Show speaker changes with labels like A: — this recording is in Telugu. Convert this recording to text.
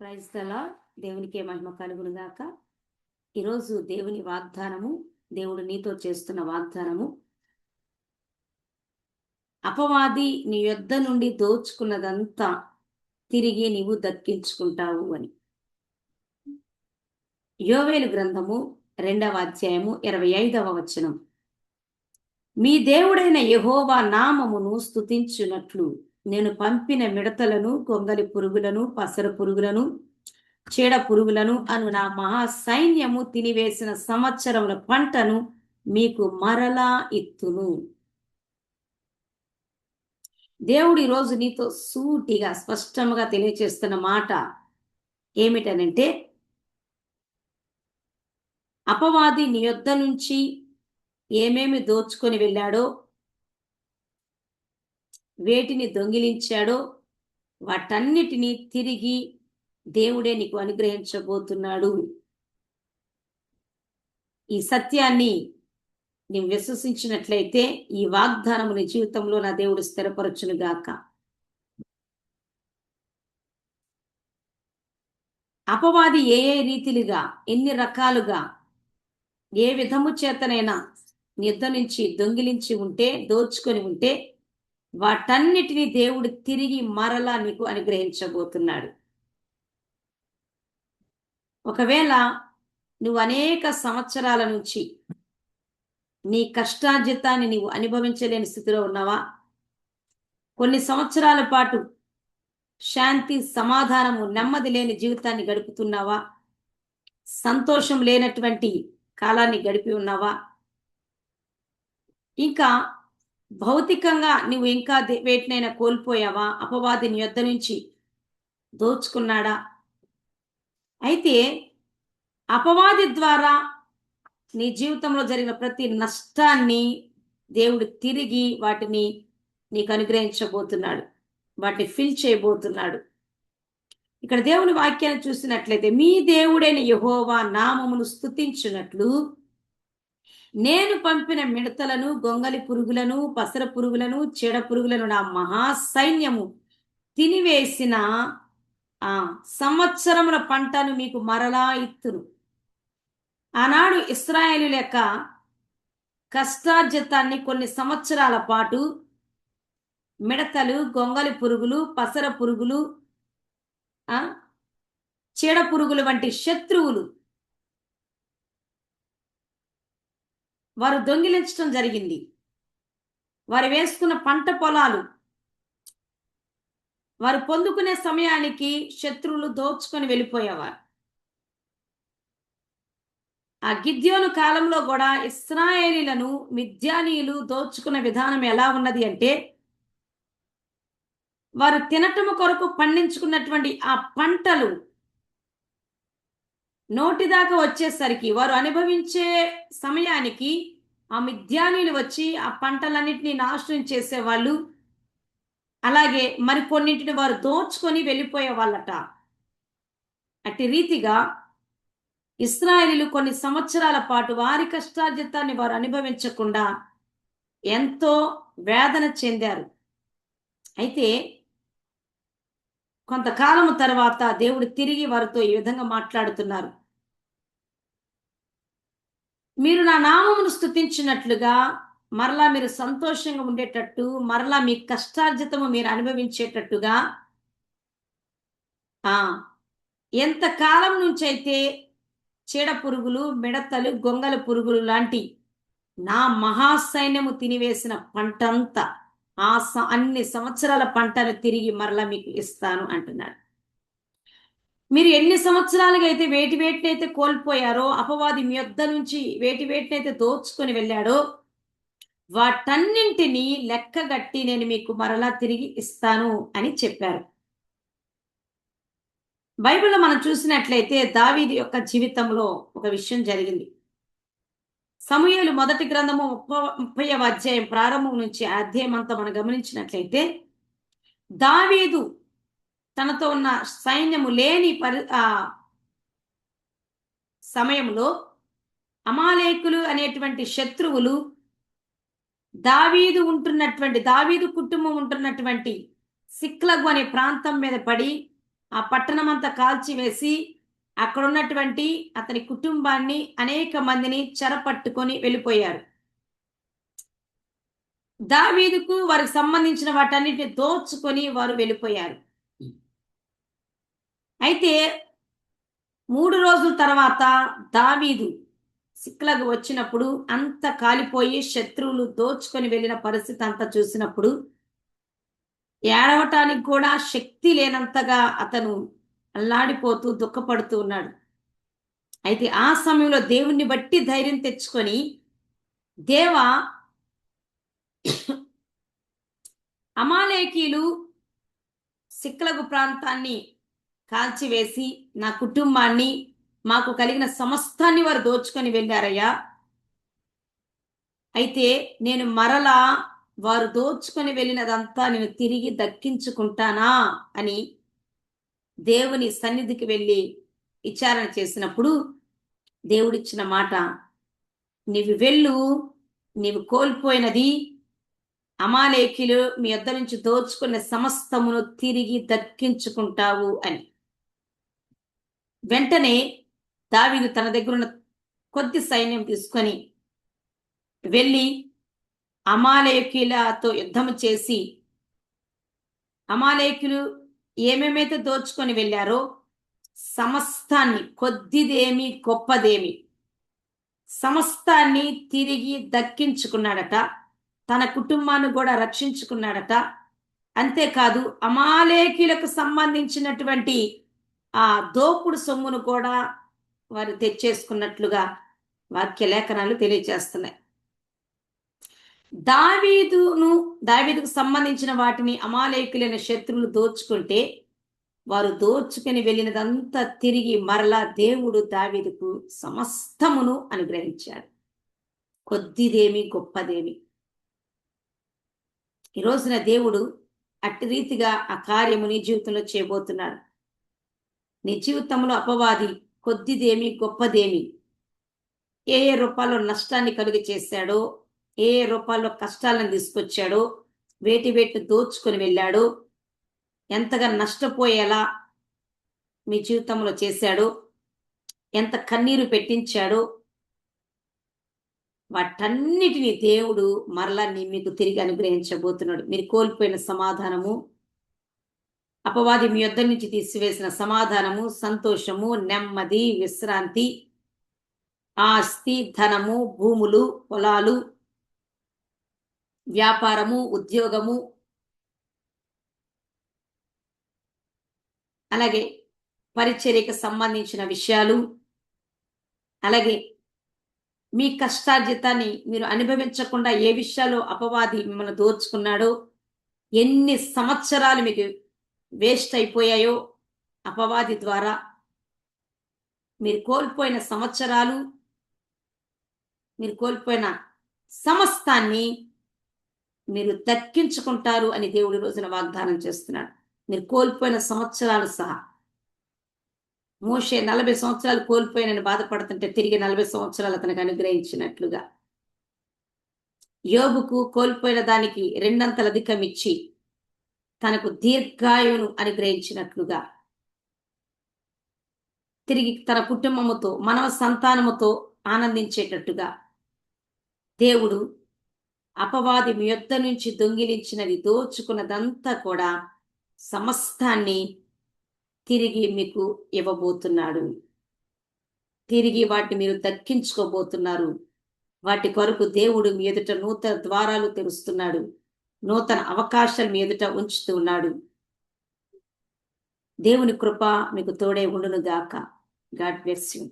A: Praise the lord. దేవునికే మహిమ కలుగును గాక. ఈరోజు దేవుని వాగ్దానము, దేవుడు నీతో చేస్తున్న వాగ్దానము, అపవాది నీ యొద్ద నుండి దోచుకున్నదంతా తిరిగి నీవు దక్కించుకుంటావు అని. యోవేలు గ్రంథము 2వ అధ్యాయము 25వ వచనం. మీ దేవుడైన యెహోవా నామమును స్తుతించునట్లు నేను పంపిన మిడతలను, గొంగలి పురుగులను, పసర పురుగులను, చీడ పురుగులను అను నా మహా సైన్యము తినివేసిన సంవత్సరముల పంటను మీకు మరలా ఇత్తును. దేవుడు ఈరోజు నీతో సూటిగా స్పష్టంగా తెలియచేస్తున్న మాట ఏమిటనంటే, అపవాది నీ యొద్ద నుంచి ఏమేమి దోచుకొని వెళ్ళాడో, వేటిని దొంగిలించాడో వాటన్నిటినీ తిరిగి దేవుడే నీకు అనుగ్రహించబోతున్నాడు. ఈ సత్యాన్ని నీవు విశ్వసించినట్లయితే ఈ వాగ్దానము నీ జీవితంలో నా దేవుడు స్థిరపరచును గాక. అపవాది ఏ ఏ రీతిలుగా, ఎన్ని రకాలుగా, ఏ విధము చేతనైనా నిద్ద నుంచి దొంగిలించి ఉంటే, దోచుకొని ఉంటే వాటన్నిటినీ దేవుడు తిరిగి మరలా నీకు అనుగ్రహించబోతున్నాడు. ఒకవేళ నువ్వు అనేక సంవత్సరాల నుంచి నీ కష్టార్జితాన్ని నీవు అనుభవించలేని స్థితిలో ఉన్నావా? కొన్ని సంవత్సరాల పాటు శాంతి, సమాధానము, నెమ్మది లేని జీవితాన్ని గడుపుతున్నావా? సంతోషం లేనటువంటి కాలాన్ని గడిపి ఉన్నావా? ఇంకా భౌతికంగా నువ్వు ఇంకా వేటినైనా కోల్పోయావా? అపవాది నీ యొద్ద నుంచి దోచుకున్నాడా? అయితే అపవాది ద్వారా నీ జీవితంలో జరిగిన ప్రతి నష్టాన్ని దేవుడు తిరిగి వాటిని నీకు అనుగ్రహించబోతున్నాడు, వాటిని ఫిల్ చేయబోతున్నాడు. ఇక్కడ దేవుని వాక్యాన్ని చూసినట్లయితే, మీ దేవుడైన యెహోవా నామమును స్తుతించునట్లు నేను పంపిన మిడతలను, గొంగలి పురుగులను, పసర పురుగులను, చీడ పురుగులను నా మహా సైన్యము తినివేసిన సంవత్సరముల పంటను మీకు మరలా ఇత్తును. ఆనాడు ఇశ్రాయేలు యొక్క కష్టార్జితాన్ని కొన్ని సంవత్సరాల పాటు మిడతలు, గొంగలి పురుగులు, పసర పురుగులు, చీడ పురుగులు వంటి శత్రువులు వారు దొంగిలించడం జరిగింది. వారు వేసుకున్న పంట పొలాలు వారు పొందుకునే సమయానికి శత్రువులు దోచుకొని వెళ్ళిపోయేవారు. ఆ గిద్యోను కాలంలో కూడా ఇశ్రాయేలీలను మిద్యానీయులు దోచుకున్న విధానం ఎలా ఉన్నది అంటే, వారు తినటము కొరకు పండించుకున్నటువంటి ఆ పంటలు నోటిదాకా వచ్చేసరికి, వారు అనుభవించే సమయానికి ఆ మిద్యానీయులు వచ్చి ఆ పంటలన్నిటినీ నాశనం చేసేవాళ్ళు. అలాగే మరికొన్నింటిని వారు దోచుకొని వెళ్ళిపోయే వాళ్ళట. అట్టి రీతిగా ఇశ్రాయేలీలు కొన్ని సంవత్సరాల పాటు వారి కష్టార్జితాన్ని వారు అనుభవించకుండా ఎంతో వేదన చెందారు. అయితే కొంతకాలము తర్వాత దేవుడు తిరిగి వారితో ఈ విధంగా మాట్లాడుతున్నారు. మీరు నా నామమును స్తుతించినట్లుగా మరలా మీరు సంతోషంగా ఉండేటట్టు, మరలా మీ కష్టార్జితము మీరు అనుభవించేటట్టుగా, ఎంతకాలం నుంచైతే చీడ పురుగులు, మిడతలు, గొంగల పురుగులు లాంటి నా మహాసైన్యము తినివేసిన పంటంతా అన్ని సంవత్సరాల పంటను తిరిగి మరలా మీకు ఇస్తాను అంటున్నాడు. మీరు ఎన్ని సంవత్సరాలుగా అయితే వేటినైతే కోల్పోయారో, అపవాది మీ యొద్ద నుంచి వేటినైతే దోచుకొని వెళ్ళాడో వాటన్నింటినీ లెక్కగట్టి నేను మీకు మరలా తిరిగి ఇస్తాను అని చెప్పారు. బైబిల్లో మనం చూసినట్లయితే దావీదు యొక్క జీవితంలో ఒక విషయం జరిగింది. సమూయేలు మొదటి గ్రంథము 30వ అధ్యాయం ప్రారంభం నుంచి అధ్యాయం అంతా మనం గమనించినట్లయితే, దావీదు తనతో ఉన్న సైన్యము లేని సమయంలో అమాలేకులు అనేటువంటి శత్రువులు దావీదు కుటుంబం ఉంటున్నటువంటి సిక్లగు అనే ప్రాంతం మీద పడి ఆ పట్టణం అంతా కాల్చివేసి అక్కడ ఉన్నటువంటి అతని కుటుంబాన్ని అనేక మందిని చెరపట్టుకొని వెళ్ళిపోయారు. దావీదుకు వారికి సంబంధించిన వాటన్నిటిని దోచుకొని వారు వెళ్ళిపోయారు. అయితే 3 రోజుల తర్వాత దావీదు సిక్లగు వచ్చినప్పుడు అంత కాలిపోయి శత్రువులు దోచుకొని వెళ్ళిన పరిస్థితి అంతా చూసినప్పుడు ఏడవటానికి కూడా శక్తి లేనంతగా అతను అల్లాడిపోతూ దుఃఖపడుతూ ఉన్నాడు. అయితే ఆ సమయంలో దేవుణ్ణి బట్టి ధైర్యం తెచ్చుకొని, దేవా, అమాలేకీలు సిక్లగు ప్రాంతాన్ని కాల్చివేసి నా కుటుంబాన్ని, మాకు కలిగిన సమస్తాన్ని వారు దోచుకొని వెళ్ళారయ్యా. అయితే నేను మరలా వారు దోచుకొని వెళ్ళినదంతా నేను తిరిగి దక్కించుకుంటానా అని దేవుని సన్నిధికి వెళ్ళి విచారణ చేసినప్పుడు దేవుడిచ్చిన మాట, నీవు వెళ్ళు, నీవు కోల్పోయినది అమాలేకీలు మీ యొద్ద నుంచి దోచుకున్న సమస్తమును తిరిగి దక్కించుకుంటావు అని. వెంటనే దావీదు తన దగ్గర ఉన్న కొద్ది సైన్యం తీసుకొని వెళ్ళి అమాలేకీలతో యుద్ధం చేసి, అమాలేకీలు ఏమేమైతే దోచుకొని వెళ్ళారో సమస్తాన్ని, కొద్దిదేమి గొప్పదేమి, సమస్తాన్ని తిరిగి దక్కించుకున్నాడట. తన కుటుంబాన్ని కూడా రక్షించుకున్నాడట. అంతేకాదు అమాలేకీలకు సంబంధించినటువంటి ఆ దోపుడు సొమ్మును కూడా వారు తెచ్చేసుకున్నట్లుగా వాక్య లేఖనాలు తెలియజేస్తున్నాయి. దావీదుకు సంబంధించిన వాటిని అమాలేకీలైన శత్రువులు దోచుకుంటే, వారు దోచుకుని వెళ్ళినదంతా తిరిగి మరలా దేవుడు దావీదుకు సమస్తమును అనుగ్రహించాడు. కొద్దిదేమి గొప్పదేమి. ఈ రోజున దేవుడు అట్టి రీతిగా ఆ కార్యము నీ జీవితంలో చేయబోతున్నాడు. నీ జీవితంలో అపవాది కొద్దిదేమి గొప్పదేమి, ఏ ఏ రూపాల్లో నష్టాన్ని కలుగ చేశాడో, ఏ ఏ రూపాల్లో కష్టాలను తీసుకొచ్చాడో, వేటి దోచుకొని వెళ్ళాడో, ఎంతగా నష్టపోయేలా మీ జీవితంలో చేశాడో, ఎంత కన్నీరు పెట్టించాడో, వాటన్నిటిని దేవుడు మరలా మీకు తిరిగి అనుగ్రహించబోతున్నాడు. మీరు కోల్పోయిన సమాధానము, అపవాది మీ యొద్ద నుంచి తీసివేసిన సమాధానము, సంతోషము, నెమ్మది, విశ్రాంతి, ఆస్తి, ధనము, భూములు, పొలాలు, వ్యాపారము, ఉద్యోగము, అలాగే పరిచర్యకు సంబంధించిన విషయాలు, అలాగే మీ కష్టార్జితాన్ని మీరు అనుభవించకుండా ఏ విషయాల్లో అపవాది మిమ్మల్ని దోచుకున్నాడో, ఎన్ని సంవత్సరాలు మీకు వేస్ట్ అయిపోయాయో అపవాది ద్వారా, మీరు కోల్పోయిన సంవత్సరాలు, మీరు కోల్పోయిన సమస్తాన్ని మీరు దక్కించుకుంటారు అని దేవుడి రోజున వాగ్దానం చేస్తున్నాడు. మీరు కోల్పోయిన సంవత్సరాలు సహా. మోషే 40 సంవత్సరాలు కోల్పోయినని బాధపడుతుంటే తిరిగి 40 సంవత్సరాలు అతనికి అనుగ్రహించినట్లుగా, యోబుకు కోల్పోయిన దానికి 2 అంతలు అధికం ఇచ్చి తనకు దీర్ఘాయువును అనుగ్రహించినట్లుగా, తిరిగి తన కుటుంబముతో, మనవ సంతానముతో ఆనందించేటట్టుగా దేవుడు అపవాది మీ యొద్ద నుంచి దొంగిలించినది, దోచుకున్నదంతా కూడా సమస్తాన్ని తిరిగి మీకు ఇవ్వబోతున్నాడు. తిరిగి వాటిని మీరు దక్కించుకోబోతున్నారు. వాటి కొరకు దేవుడు మీ ఎదుట నూతన ద్వారాలు తెరుస్తున్నాడు. నూతన అవకాశాలు మీ ఎదుట ఉంచుతూ ఉన్నాడు. దేవుని కృప మీకు తోడే ఉండును గాక. God bless you.